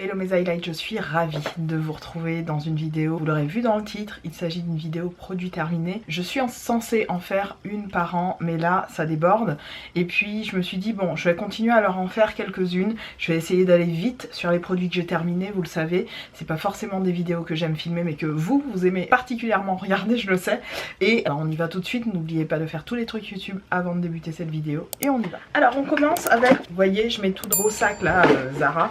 Hello mes highlights, je suis ravie de vous retrouver dans une vidéo. Vous l'aurez vu dans le titre, il s'agit d'une vidéo produit terminé. Je suis censée en faire une par an, mais là ça déborde. Et puis je me suis dit bon, je vais continuer à leur en faire quelques-unes. Je vais essayer d'aller vite sur les produits que j'ai terminés, vous le savez. C'est pas forcément des vidéos que j'aime filmer, mais que vous aimez particulièrement regarder, je le sais. Et alors on y va tout de suite, n'oubliez pas de faire tous les trucs YouTube avant de débuter cette vidéo. Et on y va. Alors on commence avec, vous voyez, je mets tout gros sac là, Zara.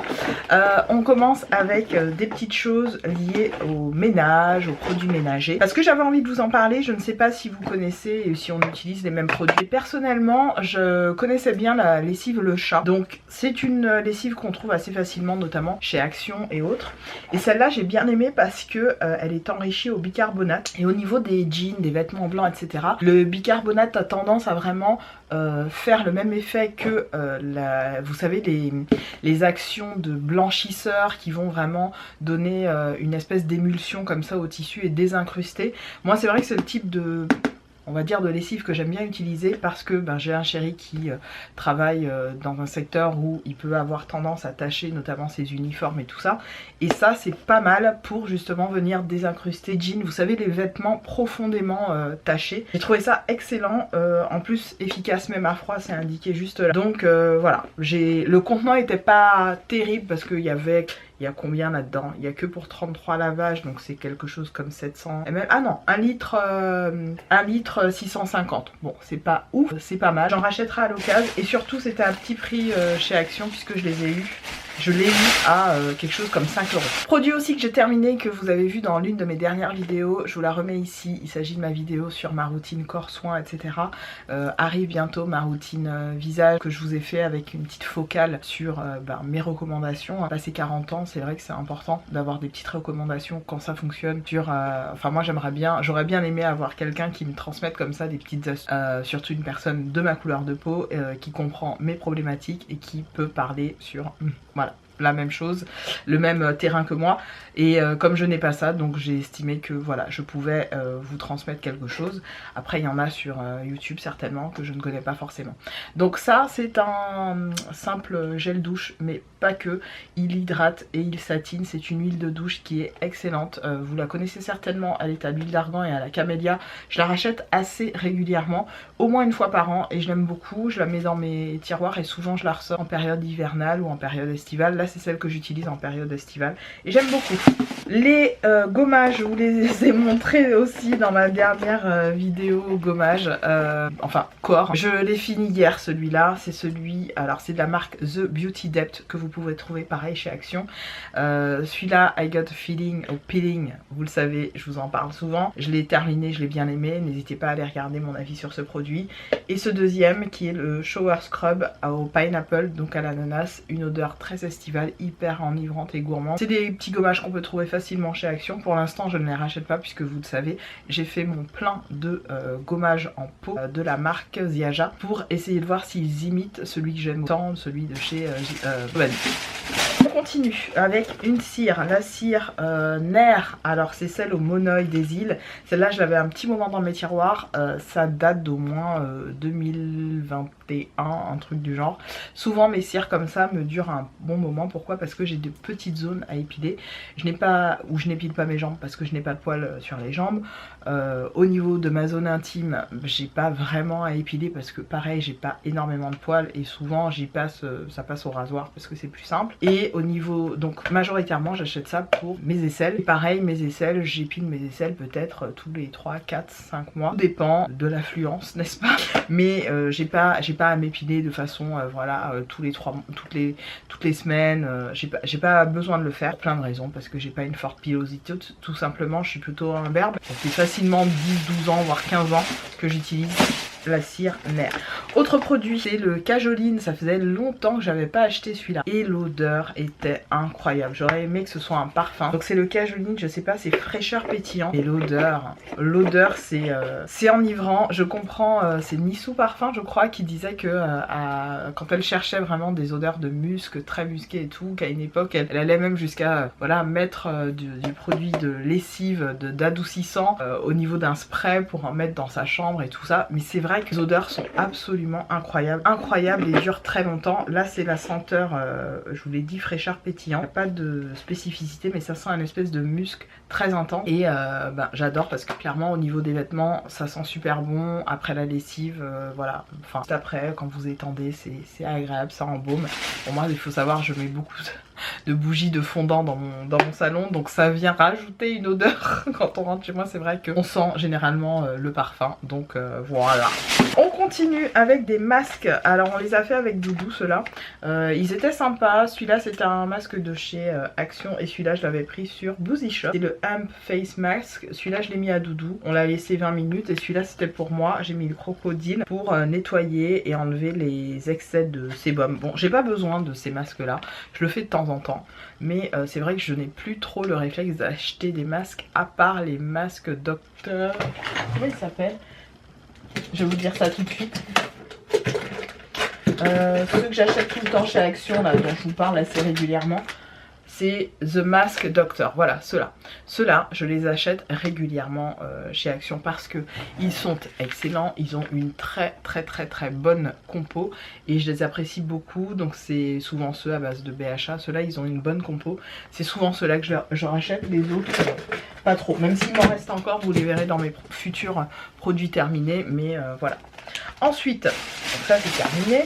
On commence avec des petites choses liées au ménage, aux produits ménagers. Parce que j'avais envie de vous en parler, je ne sais pas si vous connaissez et si on utilise les mêmes produits. Personnellement, je connaissais bien la lessive Le Chat. Donc c'est une lessive qu'on trouve assez facilement, notamment chez Action et autres. Et celle-là, j'ai bien aimé parce que elle est enrichie au bicarbonate. Et au niveau des jeans, des vêtements blancs, etc., le bicarbonate a tendance à vraiment faire le même effet que vous savez les actions de blanchisseur qui vont vraiment donner une espèce d'émulsion comme ça au tissu et désincruster. Moi c'est vrai que c'est le type de, on va dire, de lessive que j'aime bien utiliser parce que j'ai un chéri qui travaille dans un secteur où il peut avoir tendance à tacher notamment ses uniformes et tout ça. Et ça c'est pas mal pour justement venir désincruster jeans, vous savez, les vêtements profondément tachés. J'ai trouvé ça excellent, en plus efficace même à froid, c'est indiqué juste là. Donc voilà, le contenant était pas terrible parce qu'il y avait... Il y a combien là-dedans? Il y a que pour 33 lavages, donc c'est quelque chose comme 700 ml. Ah non, 1 litre 650. Bon, c'est pas ouf, c'est pas mal. J'en rachèterai à l'occasion. Et surtout, c'était à petit prix chez Action puisque je les ai eus. Je l'ai eu à quelque chose comme 5 euros. Produit aussi que j'ai terminé, que vous avez vu dans l'une de mes dernières vidéos, je vous la remets ici. Il s'agit de ma vidéo sur ma routine corps, soins, etc. Arrive bientôt ma routine visage que je vous ai fait avec une petite focale sur mes recommandations. Passer 40 ans, c'est vrai que c'est important d'avoir des petites recommandations quand ça fonctionne. Enfin moi j'aurais bien aimé avoir quelqu'un qui me transmette comme ça des petites astuces. Surtout une personne de ma couleur de peau qui comprend mes problématiques et qui peut parler sur... Voilà, la même chose, le même terrain que moi. Et comme je n'ai pas ça, donc j'ai estimé que voilà, je pouvais vous transmettre quelque chose. Après il y en a sur YouTube certainement que je ne connais pas forcément. Donc ça c'est un simple gel douche, mais pas que. Il hydrate et il satine, c'est une huile de douche qui est excellente. Vous la connaissez certainement, elle est à l'huile d'argan et à la camélia. Je la rachète assez régulièrement, au moins une fois par an, et je l'aime beaucoup. Je la mets dans mes tiroirs et souvent je la ressors en période hivernale ou en période estivale. Là c'est celle que j'utilise en période estivale et j'aime beaucoup. Les gommages, je vous les ai montrés aussi dans ma dernière vidéo gommage, enfin corps. Je l'ai fini hier celui-là, c'est celui, alors c'est de la marque The Beauty Depth que vous pouvez trouver pareil chez Action. Celui-là, I Got a Feeling au Peeling, vous le savez, je vous en parle souvent. Je l'ai terminé, je l'ai bien aimé, n'hésitez pas à aller regarder mon avis sur ce produit. Et ce deuxième qui est le Shower Scrub au Pineapple, donc à l'ananas, une odeur très estivale, hyper enivrante et gourmande. C'est des petits gommages qu'on peut trouver facilement chez Action. Pour l'instant je ne les rachète pas puisque vous le savez, j'ai fait mon plein de gommages en pot de la marque Ziaja pour essayer de voir s'ils imitent celui que j'aime autant, celui de chez Giovanni. On continue avec une cire, la cire Nair, alors c'est celle au monoeil des îles. Celle-là je l'avais un petit moment dans mes tiroirs, ça date d'au moins 2021, un truc du genre. Souvent mes cires comme ça me durent un bon moment, pourquoi? Parce que j'ai de petites zones à épiler. Je n'épile pas mes jambes parce que je n'ai pas de poils sur les jambes. Au niveau de ma zone intime, j'ai pas vraiment à épiler parce que pareil j'ai pas énormément de poils et souvent ça passe au rasoir parce que c'est plus simple. Et au niveau, donc majoritairement j'achète ça pour mes aisselles. Et pareil mes aisselles, j'épile mes aisselles peut-être tous les 3, 4, 5 mois. Tout dépend de l'affluence, n'est-ce pas? Mais j'ai pas à m'épiler de façon voilà toutes les semaines. J'ai pas besoin de le faire pour plein de raisons, parce que j'ai pas une forte pilosité, tout simplement je suis plutôt imberbe. Ça fait facilement 10, 12 ans voire 15 ans que j'utilise la cire Nair. Autre produit, c'est le Cajoline. Ça faisait longtemps que j'avais pas acheté celui-là et l'odeur était incroyable. J'aurais aimé que ce soit un parfum. Donc c'est le Cajoline, je sais pas, c'est fraîcheur pétillant. Et l'odeur c'est enivrant. Je comprends, c'est Nissou Parfum je crois qui disait que quand elle cherchait vraiment des odeurs de musc très musquées et tout, qu'à une époque elle allait même jusqu'à voilà mettre du produit de lessive d'adoucissant au niveau d'un spray pour en mettre dans sa chambre et tout ça. Mais c'est vrai que les odeurs sont absolument incroyables. Incroyables et durent très longtemps. Là c'est la senteur, je vous l'ai dit, fraîcheur pétillant. Pas de spécificité mais ça sent une espèce de musc très intense. Et j'adore parce que clairement au niveau des vêtements ça sent super bon. Après la lessive, voilà. Enfin après quand vous étendez c'est agréable, ça embaume. Pour moi il faut savoir je mets beaucoup de bougies de fondant dans mon salon, donc ça vient rajouter une odeur. Quand on rentre chez moi c'est vrai qu'on sent généralement le parfum, donc voilà. On continue avec des masques. Alors on les a fait avec Doudou ceux-là, ils étaient sympas. Celui-là c'était un masque de chez Action et celui-là je l'avais pris sur Boozy Shop. C'est le Amp Face Mask, celui-là je l'ai mis à Doudou, on l'a laissé 20 minutes et celui-là c'était pour moi. J'ai mis le crocodile pour nettoyer et enlever les excès de sébum. Bon j'ai pas besoin de ces masques là, je le fais de temps en temps, mais c'est vrai que je n'ai plus trop le réflexe d'acheter des masques à part les masques Docteur... Comment il s'appelle? Je vais vous dire ça tout de suite. Ceux que j'achète tout le temps chez Action là, dont je vous parle assez régulièrement, c'est The Mask Doctor. Voilà, ceux-là. Ceux-là, je les achète régulièrement chez Action parce que ils sont excellents. Ils ont une très bonne compo et je les apprécie beaucoup. Donc c'est souvent ceux à base de BHA. Ceux-là, ils ont une bonne compo. C'est souvent ceux-là que je rachète. Les autres, pas trop. Même s'il m'en reste encore, vous les verrez dans mes futurs produits terminés. Mais voilà. Ensuite, donc ça c'est terminé.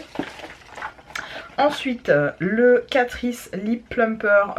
Ensuite, le Catrice Lip Plumper,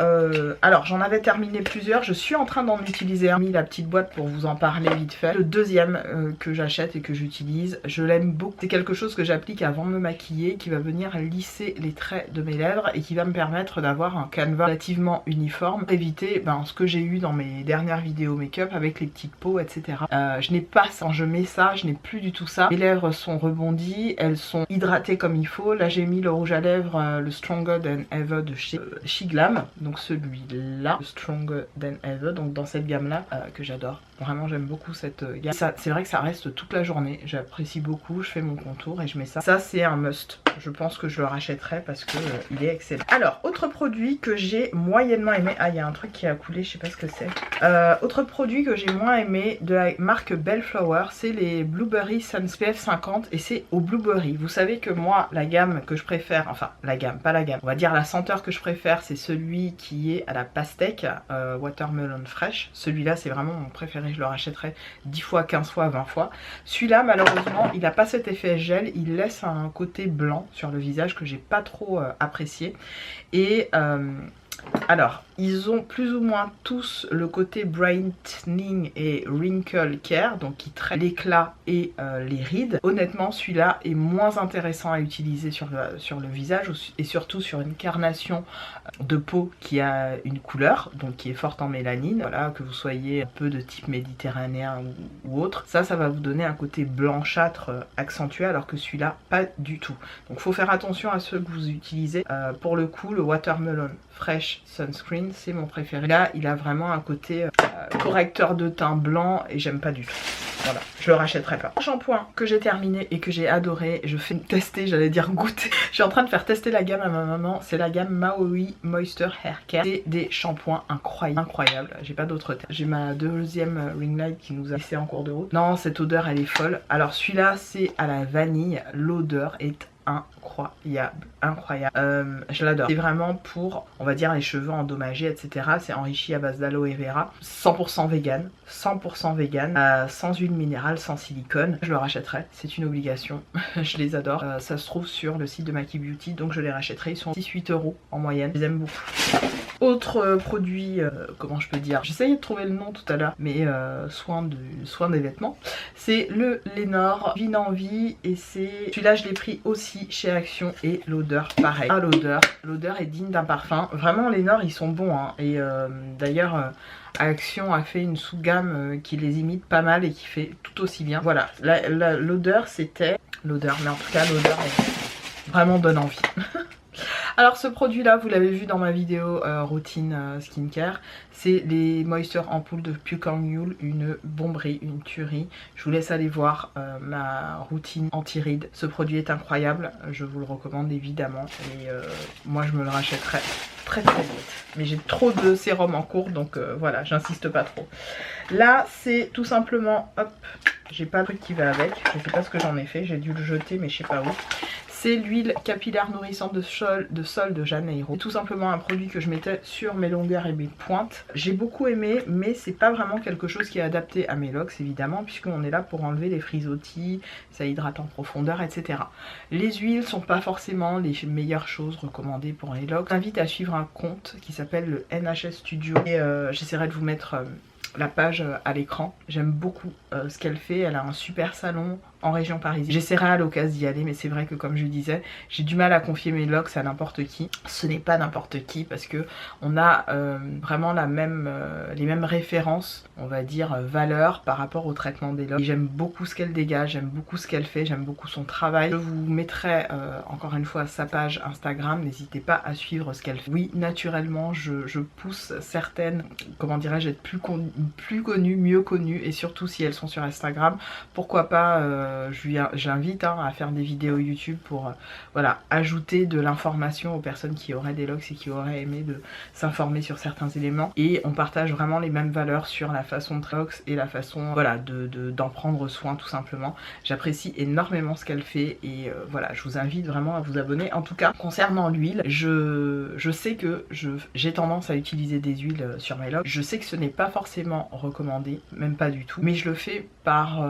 alors j'en avais terminé plusieurs, je suis en train d'en utiliser un, mis la petite boîte pour vous en parler vite fait. Le deuxième que j'achète et que j'utilise, je l'aime beaucoup. C'est quelque chose que j'applique avant de me maquiller, qui va venir lisser les traits de mes lèvres et qui va me permettre d'avoir un canevas relativement uniforme. Éviter ce que j'ai eu dans mes dernières vidéos make-up avec les petites peaux, etc. Je n'ai pas ça, quand je mets ça, je n'ai plus du tout ça. Mes lèvres sont rebondies, elles sont hydratées comme il faut. Là j'ai mis le rouge à lèvres, le Stronger Than Ever de chez Shiglam, donc celui-là, le Stronger Than Ever, donc dans cette gamme là que j'adore. Vraiment j'aime beaucoup cette gamme. C'est vrai que ça reste toute la journée, j'apprécie beaucoup, je fais mon contour et je mets ça. Ça c'est un must, je pense que je le rachèterai parce que il est excellent. Alors autre produit que j'ai moyennement aimé, ah il y a un truc qui a coulé, je sais pas ce que c'est. Autre produit que j'ai moins aimé de la marque Bellflower, c'est les Blueberry Sun SPF 50 et c'est au blueberry. Vous savez que moi la gamme que je préfère, enfin la gamme, pas la gamme, on va dire la senteur que je préfère, c'est celui qui est à la pastèque, Watermelon Fresh. Celui-là c'est vraiment mon préféré, je le rachèterai 10 fois, 15 fois, 20 fois. Celui-là malheureusement il n'a pas cet effet gel, il laisse un côté blanc sur le visage que j'ai pas trop apprécié. Et alors, ils ont plus ou moins tous le côté brightening et wrinkle care, donc qui traite l'éclat et les rides. Honnêtement, celui-là est moins intéressant à utiliser sur le visage et surtout sur une carnation de peau qui a une couleur, donc qui est forte en mélanine. Voilà, que vous soyez un peu de type méditerranéen ou autre, ça va vous donner un côté blanchâtre accentué, alors que celui-là, pas du tout. Donc, faut faire attention à ceux que vous utilisez. Pour le coup, le Watermelon Fresh Sunscreen, c'est mon préféré. Là, il a vraiment un côté correcteur de teint blanc et j'aime pas du tout. Voilà, je le rachèterai pas. Un shampoing que j'ai terminé et que j'ai adoré, je fais tester, j'allais dire goûter. Je suis en train de faire tester la gamme à ma maman, c'est la gamme Maui Moisture Hair Care. C'est des shampoings incroyables, j'ai pas d'autre terme. J'ai ma deuxième ring light qui nous a laissé en cours de route. Non, cette odeur elle est folle. Alors celui-là c'est à la vanille, l'odeur est incroyable, je l'adore. C'est vraiment pour, on va dire, les cheveux endommagés, etc. C'est enrichi à base d'aloe vera, 100% vegan, sans huile minérale, sans silicone. Je le rachèterai, c'est une obligation. Je les adore. Ça se trouve sur le site de Maki Beauty, donc je les rachèterai. Ils sont 6-8 € en moyenne. Je les aime beaucoup. Autre produit, comment je peux dire, j'essayais de trouver le nom tout à l'heure, mais soin des vêtements, c'est le Lénore Vie d'Envie et c'est celui-là je l'ai pris aussi chez Action et l'odeur pareil. Ah, l'odeur est digne d'un parfum. Vraiment Lénore ils sont bons hein. Et d'ailleurs Action a fait une sous-gamme qui les imite pas mal et qui fait tout aussi bien. Voilà, l'odeur c'était l'odeur, mais en tout cas l'odeur vraiment donne envie. Alors ce produit là vous l'avez vu dans ma vidéo routine skincare, c'est les Moisture Ampoules de Pucangule, une bomberie, une tuerie. Je vous laisse aller voir ma routine anti-rides. Ce produit est incroyable, je vous le recommande évidemment et moi je me le rachèterai très vite. Mais j'ai trop de sérum en cours donc voilà, j'insiste pas trop. Là c'est tout simplement, hop, J'ai pas le truc qui va avec. Je sais pas ce que j'en ai fait. J'ai dû le jeter, mais je sais pas où. C'est l'huile capillaire nourrissante de sol de Janeiro. C'est tout simplement un produit que je mettais sur mes longueurs et mes pointes. J'ai beaucoup aimé, mais c'est pas vraiment quelque chose qui est adapté à mes locks évidemment, puisqu'on est là pour enlever les frisottis, ça hydrate en profondeur, etc. Les huiles sont pas forcément les meilleures choses recommandées pour les locks. Je t'invite à suivre un compte qui s'appelle le NHS Studio et j'essaierai de vous mettre la page à l'écran. J'aime beaucoup ce qu'elle fait. Elle a un super salon en région parisienne. J'essaierai à l'occasion d'y aller, mais c'est vrai que comme je disais, j'ai du mal à confier mes locks à n'importe qui. Ce n'est pas n'importe qui parce que on a vraiment les mêmes références, on va dire valeurs par rapport au traitement des locks. J'aime beaucoup ce qu'elle dégage, j'aime beaucoup ce qu'elle fait, j'aime beaucoup son travail. Je vous mettrai encore une fois sa page Instagram, n'hésitez pas à suivre ce qu'elle fait. Oui, naturellement, je pousse certaines, comment dirais-je, être plus connues, mieux connues, et surtout si elles sont sur Instagram, pourquoi pas j'invite à faire des vidéos YouTube pour voilà, ajouter de l'information aux personnes qui auraient des locks et qui auraient aimé de s'informer sur certains éléments. Et on partage vraiment les mêmes valeurs sur la façon de locks et la façon voilà, d'en prendre soin tout simplement. J'apprécie énormément ce qu'elle fait et voilà, je vous invite vraiment à vous abonner. En tout cas, concernant l'huile, je sais que j'ai tendance à utiliser des huiles sur mes locks. Je sais que ce n'est pas forcément recommandé, même pas du tout, mais je le fais par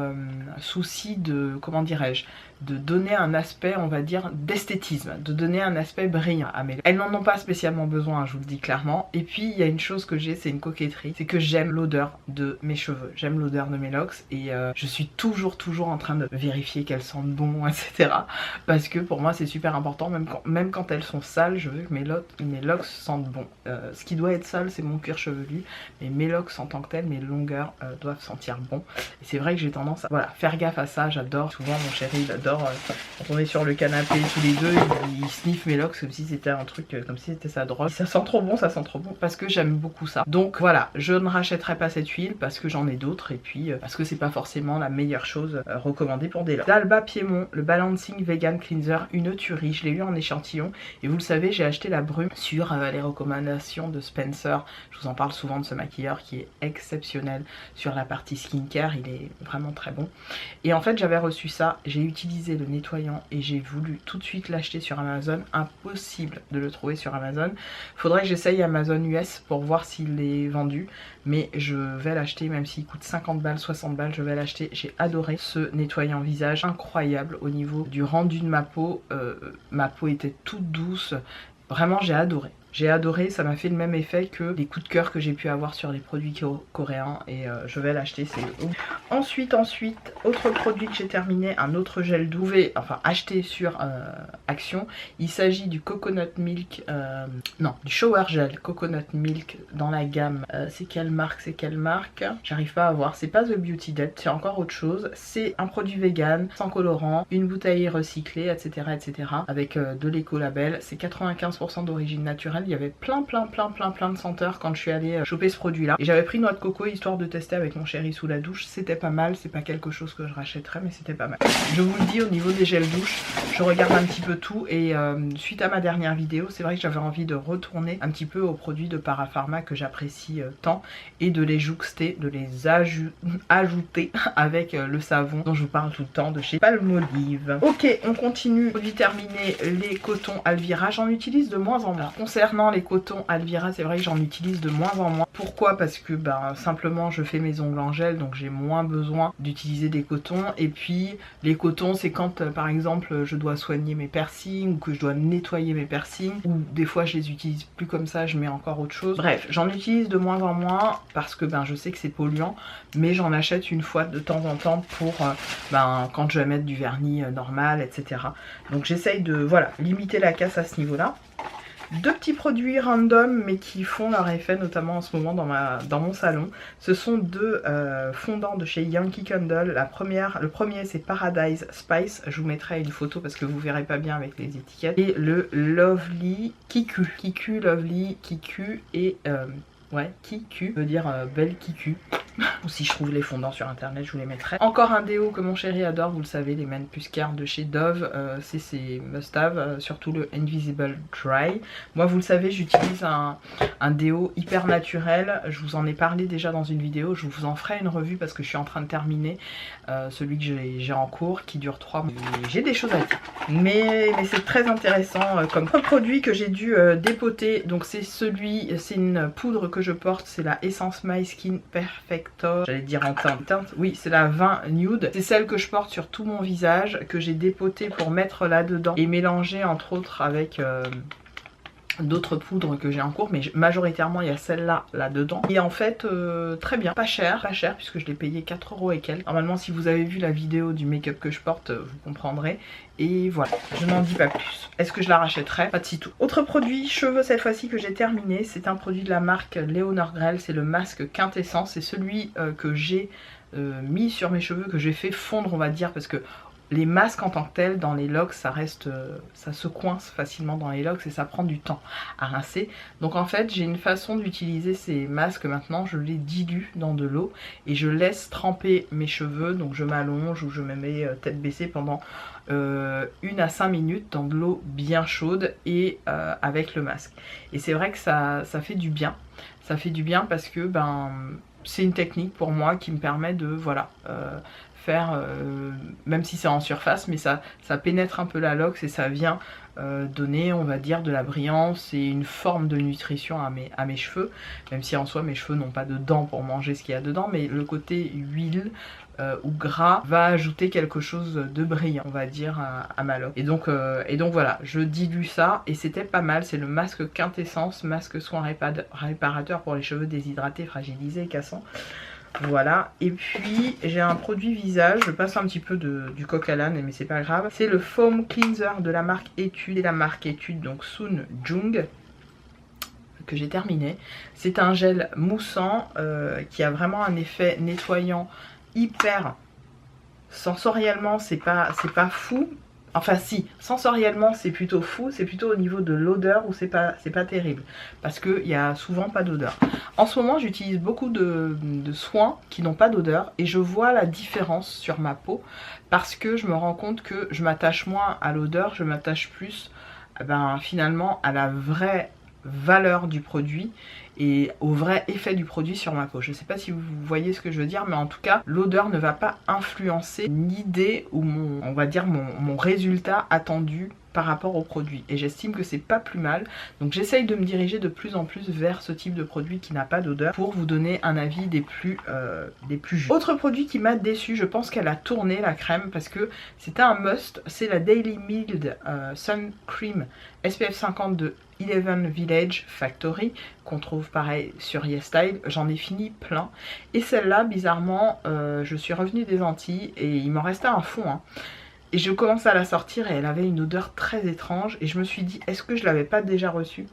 souci de, comment dirais-je, de donner un aspect, on va dire, d'esthétisme, de donner un aspect brillant à mes locks. Elles n'en ont pas spécialement besoin, je vous le dis clairement. Et puis il y a une chose que j'ai, c'est une coquetterie, c'est que j'aime l'odeur de mes cheveux, j'aime l'odeur de mes locks et je suis toujours en train de vérifier qu'elles sentent bon, etc. Parce que pour moi c'est super important, même quand elles sont sales, je veux que mes locks sentent bon. Ce qui doit être sale, c'est mon cuir chevelu, mais mes locks en tant que tel, mes longueurs doivent sentir bon. Et c'est vrai que j'ai tendance à voilà, faire gaffe à ça, j'adore. Souvent mon chéri il adore quand on est sur le canapé tous les deux, il sniffe mes locks comme si c'était un truc, comme si c'était sa drogue. Ça sent trop bon, ça sent trop bon parce que j'aime beaucoup ça. Donc voilà, je ne rachèterai pas cette huile parce que j'en ai d'autres et puis parce que c'est pas forcément la meilleure chose recommandée pour des locks. D'Alba Piémont, le Balancing Vegan Cleanser, une tuerie. Je l'ai eu en échantillon et vous le savez, j'ai acheté la brume sur les recommandations de Spencer. Je vous en parle souvent de ce maquilleur qui est exceptionnel sur la partie skincare, il est vraiment très bon. Et en fait j'avais reçu ça, j'ai utilisé le nettoyant et j'ai voulu tout de suite l'acheter sur Amazon. Impossible de le trouver sur Amazon. Faudrait que j'essaye Amazon US pour voir s'il est vendu, mais je vais l'acheter même s'il coûte 50 balles, 60 balles, je vais l'acheter. J'ai adoré ce nettoyant visage, incroyable au niveau du rendu de ma peau. Ma peau était toute douce, vraiment j'ai adoré. J'ai adoré, ça m'a fait le même effet que les coups de cœur que j'ai pu avoir sur les produits coréens et je vais l'acheter, c'est ouf. Ensuite, autre produit que j'ai terminé, un autre gel douvé, enfin acheté sur Action. Il s'agit du Coconut Milk, non, du Shower Gel Coconut Milk dans la gamme, c'est quelle marque? J'arrive pas à voir, c'est pas The Beauty Dead, c'est encore autre chose. C'est un produit vegan, sans colorant, une bouteille recyclée, etc. avec de l'écolabel. C'est 95% d'origine naturelle. Il y avait plein de senteurs quand je suis allée choper ce produit là. Et j'avais pris noix de coco histoire de tester avec mon chéri sous la douche. C'était pas mal, c'est pas quelque chose que je rachèterais mais c'était pas mal. Je vous le dis, au niveau des gels douche, je regarde un petit peu tout et suite à ma dernière vidéo, c'est vrai que j'avais envie de retourner un petit peu aux produits de Parapharma que j'apprécie tant et de les jouxter, de les ajouter avec le savon dont je vous parle tout le temps de chez Palmolive. Ok, on continue. Produit terminé, les cotons Alvira, j'en utilise de moins en moins. Concernant les cotons Alvira, c'est vrai que j'en utilise de moins en moins. Pourquoi? Parce que simplement je fais mes ongles en gel, donc j'ai moins besoin d'utiliser des cotons. Et puis les cotons, c'est quand par exemple je dois soigner mes piercings ou que je dois nettoyer mes piercings, ou des fois je les utilise plus comme ça, je mets encore autre chose. Bref, j'en utilise de moins en moins parce que je sais que c'est polluant, mais j'en achète une fois de temps en temps pour quand je vais mettre du vernis normal, etc. Donc j'essaye de voilà, limiter la casse à ce niveau là. Deux petits produits random mais qui font leur effet notamment en ce moment dans mon salon. Ce sont deux fondants de chez Yankee Candle. Le premier c'est Paradise Spice. Je vous mettrai une photo parce que vous verrez pas bien avec les étiquettes. Et le Lovely Kiku. Kiku, Lovely, Kiku et... ouais, Kiku veut dire belle Kiku. Ou si je trouve les fondants sur internet, je vous les mettrai. Encore un déo que mon chéri adore, vous le savez, les Men Plus Care de chez Dove. C'est ses must-have, surtout le Invisible Dry. Moi, vous le savez, j'utilise un déo hyper naturel. Je vous en ai parlé déjà dans une vidéo. Je vous en ferai une revue parce que je suis en train de terminer celui que j'ai en cours qui dure 3 mois. J'ai des choses à dire. Mais c'est très intéressant comme produit que j'ai dû dépoter. Donc c'est une poudre que je porte, c'est la Essence My Skin Perfector. J'allais dire en teinte. Oui, c'est la 20 Nude. C'est celle que je porte sur tout mon visage, que j'ai dépotée pour mettre là-dedans et mélanger entre autres avec d'autres poudres que j'ai en cours, mais majoritairement il y a celle-là là-dedans. Et en fait très bien, pas cher puisque je l'ai payé 4 € et quelques. Normalement si vous avez vu la vidéo du make-up que je porte, vous comprendrez. Et voilà, je n'en dis pas plus. Est-ce que je la rachèterai? Pas de si tout. Autre produit cheveux cette fois-ci que j'ai terminé, c'est un produit de la marque Léonore Grell, c'est le masque quintessence. C'est celui que j'ai mis sur mes cheveux, que j'ai fait fondre on va dire, parce que les masques en tant que tels dans les locks ça reste, ça se coince facilement dans les locks et ça prend du temps à rincer. Donc en fait j'ai une façon d'utiliser ces masques maintenant, je les dilue dans de l'eau et je laisse tremper mes cheveux. Donc je m'allonge ou je me mets tête baissée pendant 1 à 5 minutes dans de l'eau bien chaude et avec le masque. Et c'est vrai que ça fait du bien. Ça fait du bien parce que c'est une technique pour moi qui me permet de voilà faire, même si c'est en surface, mais ça pénètre un peu la loque et ça vient donner on va dire de la brillance et une forme de nutrition à mes cheveux, même si en soi mes cheveux n'ont pas de dents pour manger ce qu'il y a dedans, mais le côté huile ou gras va ajouter quelque chose de brillant on va dire à ma loque. Et donc voilà, je dilue ça et c'était pas mal. C'est le masque quintessence, masque soin réparateur pour les cheveux déshydratés, fragilisés et cassants. Voilà, et puis j'ai un produit visage, je passe un petit peu du coq à l'âne mais c'est pas grave. C'est le Foam Cleanser de la marque Etude, et la marque Etude donc Sun Jung, que j'ai terminé. C'est un gel moussant qui a vraiment un effet nettoyant hyper sensoriellement, c'est pas fou. Enfin si, sensoriellement c'est plutôt fou, c'est plutôt au niveau de l'odeur où c'est pas terrible. Parce qu'il n'y a souvent pas d'odeur. En ce moment j'utilise beaucoup de soins qui n'ont pas d'odeur et je vois la différence sur ma peau parce que je me rends compte que je m'attache moins à l'odeur, je m'attache plus finalement à la vraie valeur du produit et au vrai effet du produit sur ma peau. Je ne sais pas si vous voyez ce que je veux dire, mais en tout cas l'odeur ne va pas influencer l'idée ou on va dire mon résultat attendu par rapport au produit, et j'estime que c'est pas plus mal. Donc j'essaye de me diriger de plus en plus vers ce type de produit qui n'a pas d'odeur pour vous donner un avis des plus justes. Autre produit qui m'a déçu, je pense qu'elle a tourné la crème parce que c'était un must, c'est la Daily Mild Sun Cream SPF 50 de 11 Village Factory qu'on trouve pareil sur YesStyle. J'en ai fini plein et celle-là bizarrement je suis revenue des Antilles et il m'en restait un fond et je commence à la sortir et elle avait une odeur très étrange et je me suis dit est-ce que je l'avais pas déjà reçue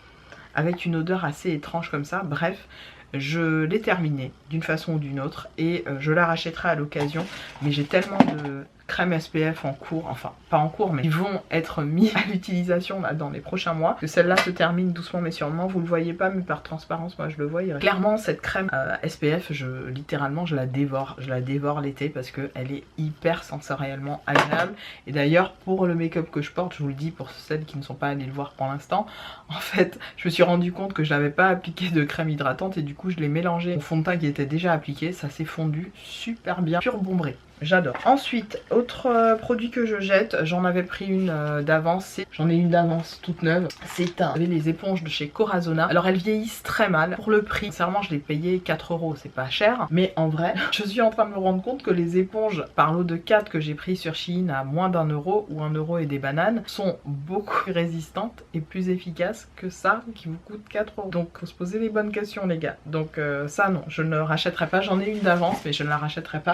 avec une odeur assez étrange comme ça. Bref, je l'ai terminée d'une façon ou d'une autre et je la rachèterai à l'occasion, mais j'ai tellement de crème SPF en cours, enfin pas en cours mais ils vont être mis à l'utilisation dans les prochains mois, que celle-là se termine doucement mais sûrement. Vous le voyez pas mais par transparence moi je le vois. Clairement cette crème SPF littéralement je la dévore l'été parce que elle est hyper sensoriellement agréable. Et d'ailleurs pour le make-up que je porte, je vous le dis pour celles qui ne sont pas allées le voir pour l'instant, en fait je me suis rendu compte que je n'avais pas appliqué de crème hydratante et du coup je l'ai mélangé au fond de teint qui était déjà appliqué, ça s'est fondu super bien, pur Bombré. J'adore. Ensuite, autre produit que je jette, j'en avais pris une d'avance, j'en ai une d'avance toute neuve, c'est les éponges de chez Corazona. Alors elles vieillissent très mal, pour le prix, sincèrement je l'ai payé 4 €, c'est pas cher, mais en vrai, je suis en train de me rendre compte que les éponges par lot de 4 que j'ai pris sur Shein à moins d'1 € ou 1 € et des bananes sont beaucoup plus résistantes et plus efficaces que ça qui vous coûte 4 €. Donc faut se poser les bonnes questions les gars. Donc ça non, je ne rachèterai pas, j'en ai une d'avance mais je ne la rachèterai pas.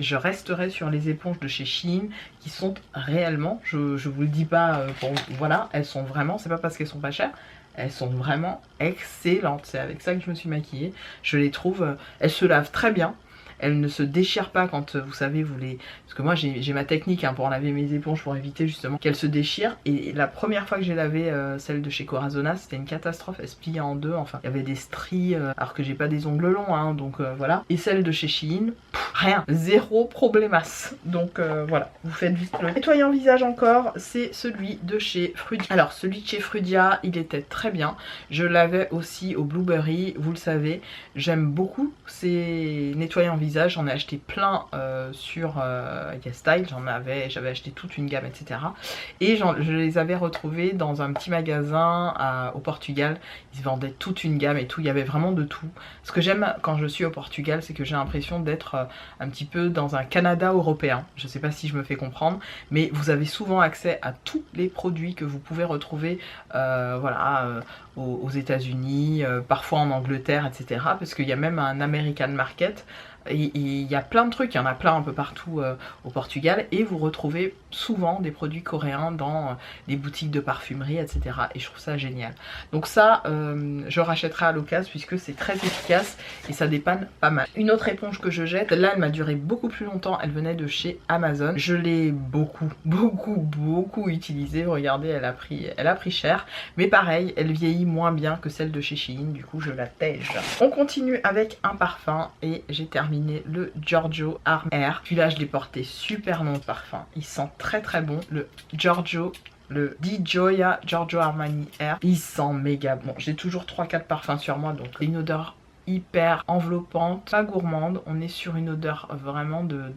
Je resterai sur les éponges de chez Shein qui sont réellement, je vous le dis pas voilà, elles sont vraiment, c'est pas parce qu'elles sont pas chères, elles sont vraiment excellentes. C'est avec ça que je me suis maquillée. Je les trouve, elles se lavent très bien. elle ne se déchire pas quand vous savez vous les... Parce que moi j'ai ma technique hein, pour laver mes éponges pour éviter justement qu'elles se déchirent. Et la première fois que j'ai lavé celle de chez Corazona, c'était une catastrophe, elle se pliait en deux, enfin il y avait des stries alors que j'ai pas des ongles longs hein, donc voilà. Et celle de chez Shein, rien, zéro problémasse. Donc voilà, vous faites vite. Le nettoyant visage encore, c'est celui de chez Frudia. Alors celui de chez Frudia, il était très bien. Je l'avais aussi au Blueberry, vous le savez. J'aime beaucoup ces nettoyants visage, j'en ai acheté plein sur YesStyle, j'avais acheté toute une gamme, etc. Et je les avais retrouvés dans un petit magasin au Portugal. Ils vendaient toute une gamme et tout, il y avait vraiment de tout. Ce que j'aime quand je suis au Portugal, c'est que j'ai l'impression d'être un petit peu dans un Canada européen. Je sais pas si je me fais comprendre, mais vous avez souvent accès à tous les produits que vous pouvez retrouver voilà, aux États-Unis, parfois en Angleterre, etc. Parce qu'il y a même un American Market. Et il y a plein de trucs, il y en a plein un peu partout au Portugal et vous retrouvez souvent des produits coréens dans les boutiques de parfumerie, etc. Et je trouve ça génial. Donc ça, je rachèterai à l'occasion puisque c'est très efficace et ça dépanne pas mal. Une autre éponge que je jette, là elle m'a duré beaucoup plus longtemps, elle venait de chez Amazon. Je l'ai beaucoup utilisée, regardez elle a pris cher. Mais pareil, elle vieillit moins bien que celle de chez Shein, du coup je la tège. On continue avec un parfum et j'ai terminé le Giorgio Arm Air. Celui-là je l'ai porté super long, parfum. Il sent très bon. Le Giorgio, le Di Gioia Giorgio Armani Air. Il sent méga bon. J'ai toujours 3-4 parfums sur moi, donc une odeur hyper enveloppante, pas gourmande. On est sur une odeur vraiment de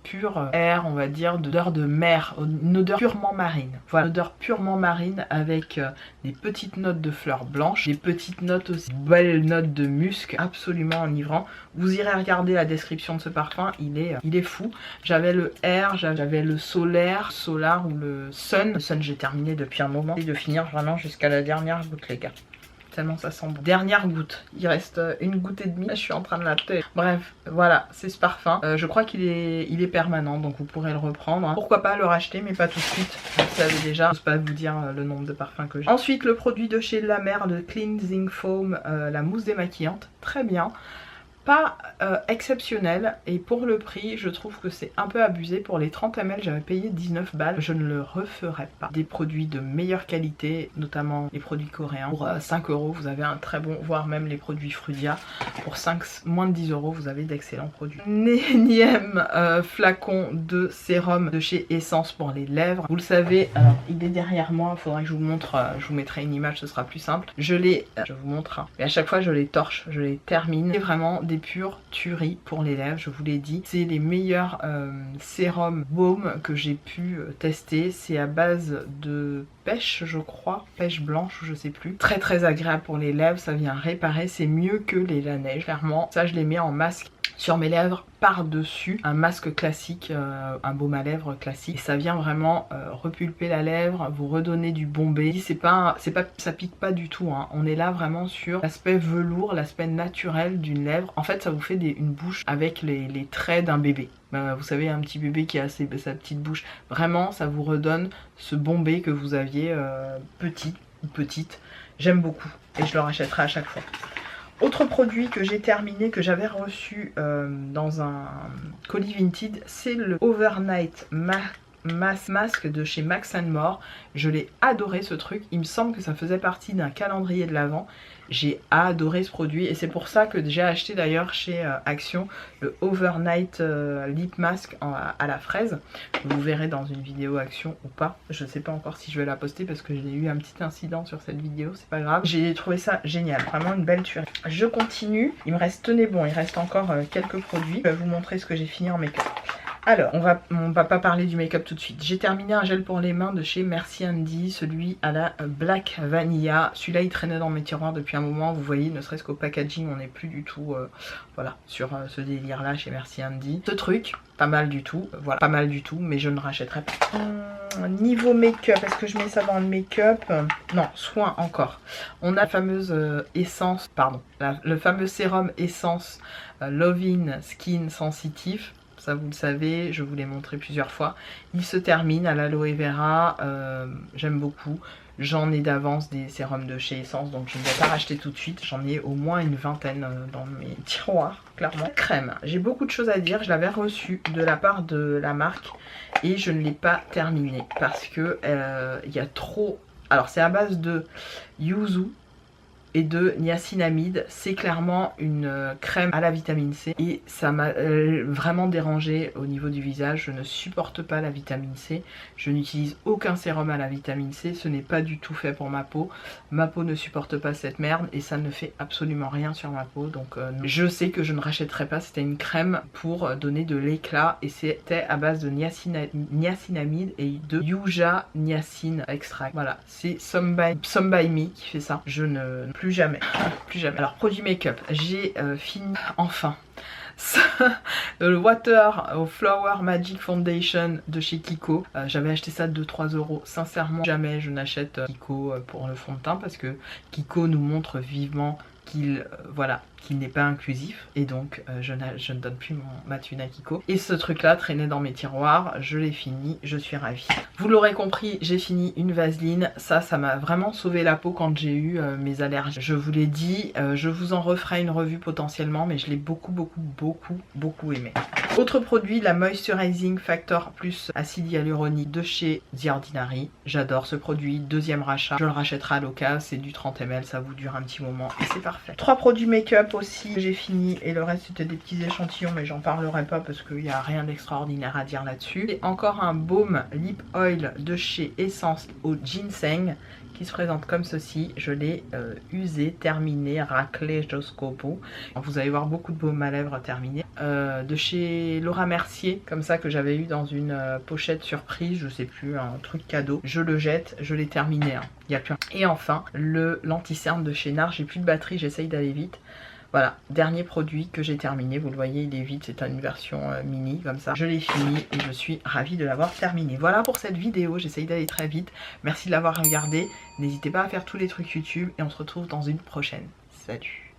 pur air, on va dire, d'odeur de mer, une odeur purement marine. Voilà, une odeur purement marine avec des petites notes de fleurs blanches, des petites notes aussi, belles notes de musc, absolument enivrant. Vous irez regarder la description de ce parfum, il est fou. J'avais le air, j'avais le solar ou le sun. Le sun j'ai terminé depuis un moment et de finir vraiment jusqu'à la dernière goutte les gars. Tellement ça sent bon. Dernière goutte, il reste une goutte et demie, je suis en train de la tête. Bref, voilà, c'est ce parfum. Je crois qu'il est permanent, donc vous pourrez le reprendre. Hein. Pourquoi pas le racheter, mais pas tout de suite. Vous le savez déjà, je ne peux pas vous dire le nombre de parfums que j'ai. Ensuite, le produit de chez La Mer, le Cleansing Foam, la mousse démaquillante, très bien. Pas exceptionnel et pour le prix je trouve que c'est un peu abusé. Pour les 30 ml j'avais payé 19 balles, je ne le referai pas. Des produits de meilleure qualité, notamment les produits coréens, pour 5 € vous avez un très bon, voire même les produits Frudia pour moins de 10 € vous avez d'excellents produits. Un énième flacon de sérum de chez Essence pour les lèvres, vous le savez, alors il est derrière moi, il faudrait que je vous montre, je vous mettrai une image, ce sera plus simple. Je vous montre, hein. Et à chaque fois je les torche, je les termine. C'est vraiment des pures tueries pour les lèvres, je vous l'ai dit. C'est les meilleurs sérums baume que j'ai pu tester. C'est à base de pêche, je crois, pêche blanche ou je sais plus. Très agréable pour les lèvres, ça vient réparer, c'est mieux que les Laneige, clairement. Ça je les mets en masque sur mes lèvres par-dessus un masque classique, un baume à lèvres classique. Et ça vient vraiment repulper la lèvre, vous redonner du bombé. Ça pique pas du tout, hein. On est là vraiment sur l'aspect velours, l'aspect naturel d'une lèvre. En fait ça vous fait une bouche avec les traits d'un bébé. Vous savez, un petit bébé qui a sa petite bouche. Vraiment ça vous redonne ce bombé que vous aviez petit ou petite. J'aime beaucoup et je le rachèterai à chaque fois. Autre produit que j'ai terminé, que j'avais reçu dans un colis Vinted, c'est le Overnight Mask de chez Max More. Je l'ai adoré ce truc, il me semble que ça faisait partie d'un calendrier de l'Avent. J'ai adoré ce produit et c'est pour ça que j'ai acheté d'ailleurs chez Action le Overnight Lip Mask à la fraise. Vous verrez dans une vidéo Action ou pas. Je ne sais pas encore si je vais la poster parce que j'ai eu un petit incident sur cette vidéo, c'est pas grave. J'ai trouvé ça génial, vraiment une belle tuerie. Je continue, il me reste, tenez bon, il reste encore quelques produits. Je vais vous montrer ce que j'ai fini en make-up. Alors, on va pas parler du make-up tout de suite. J'ai terminé un gel pour les mains de chez Merci Handy, celui à la Black Vanilla. Celui-là, il traînait dans mes tiroirs depuis un moment. Vous voyez, ne serait-ce qu'au packaging, on n'est plus du tout voilà, sur ce délire-là chez Merci Handy. Ce truc, pas mal du tout. Voilà, pas mal du tout, mais je ne rachèterai pas. Niveau make-up, est-ce que je mets ça dans le make-up? Non, soin encore. On a la fameuse essence, pardon, le fameux sérum essence Lovin Skin Sensitive. ça vous le savez, je vous l'ai montré plusieurs fois. Il se termine à l'aloe vera, j'aime beaucoup. J'en ai d'avance des sérums de chez Essence, donc je ne vais pas racheter tout de suite. J'en ai au moins une vingtaine dans mes tiroirs, clairement. Crème, j'ai beaucoup de choses à dire. Je l'avais reçue de la part de la marque et je ne l'ai pas terminée parce que il y a trop... Alors c'est à base de yuzu et de niacinamide. C'est clairement une crème à la vitamine C et ça m'a vraiment dérangé au niveau du visage. Je ne supporte pas la vitamine C. Je n'utilise aucun sérum à la vitamine C. Ce n'est pas du tout fait pour ma peau. Ma peau ne supporte pas cette merde et ça ne fait absolument rien sur ma peau. Donc je sais que je ne rachèterai pas. C'était une crème pour donner de l'éclat et c'était à base de niacinamide et de yuja niacin extract. Voilà, c'est Some by Me qui fait ça. Je ne... Plus jamais, plus jamais. Alors produit make-up, j'ai fini enfin le Water Flower Magic Foundation de chez Kiko. J'avais acheté ça 2-3 euros. Sincèrement, jamais je n'achète Kiko pour le fond de teint parce que Kiko nous montre vivement qu'il qu'il n'est pas inclusif et donc je ne donne plus ma thune à Kiko. Et ce truc là traînait dans mes tiroirs, je l'ai fini, je suis ravie. Vous l'aurez compris, j'ai fini une vaseline, ça m'a vraiment sauvé la peau quand j'ai eu mes allergies. Je vous l'ai dit, je vous en referai une revue potentiellement, mais je l'ai beaucoup aimé. Autre produit, la Moisturizing Factor plus acide hyaluronique de chez The Ordinary. J'adore ce produit, deuxième rachat, je le rachèterai à l'occasion, c'est du 30 ml, ça vous dure un petit moment et c'est parfait. 3 produits make-up aussi, j'ai fini et le reste c'était des petits échantillons mais j'en parlerai pas parce qu'il n'y a rien d'extraordinaire à dire là-dessus. Et encore un baume lip oil de chez Essence au ginseng qui se présente comme ceci. Je l'ai usé, terminé, raclé jusqu'au bout. Vous allez voir beaucoup de baume à lèvres terminé. De chez Laura Mercier, comme ça, que j'avais eu dans une pochette surprise, je sais plus, un truc cadeau. Je le jette, je l'ai terminé, hein. Il n'y a plus rien. Et enfin, le l'anti-cerne de chez NARS. J'ai plus de batterie, j'essaye d'aller vite. Voilà, dernier produit que j'ai terminé, vous le voyez, il est vide, c'est une version mini comme ça. Je l'ai fini et je suis ravie de l'avoir terminé. Voilà pour cette vidéo, j'essaye d'aller très vite. Merci de l'avoir regardé, n'hésitez pas à faire tous les trucs YouTube et on se retrouve dans une prochaine. Salut!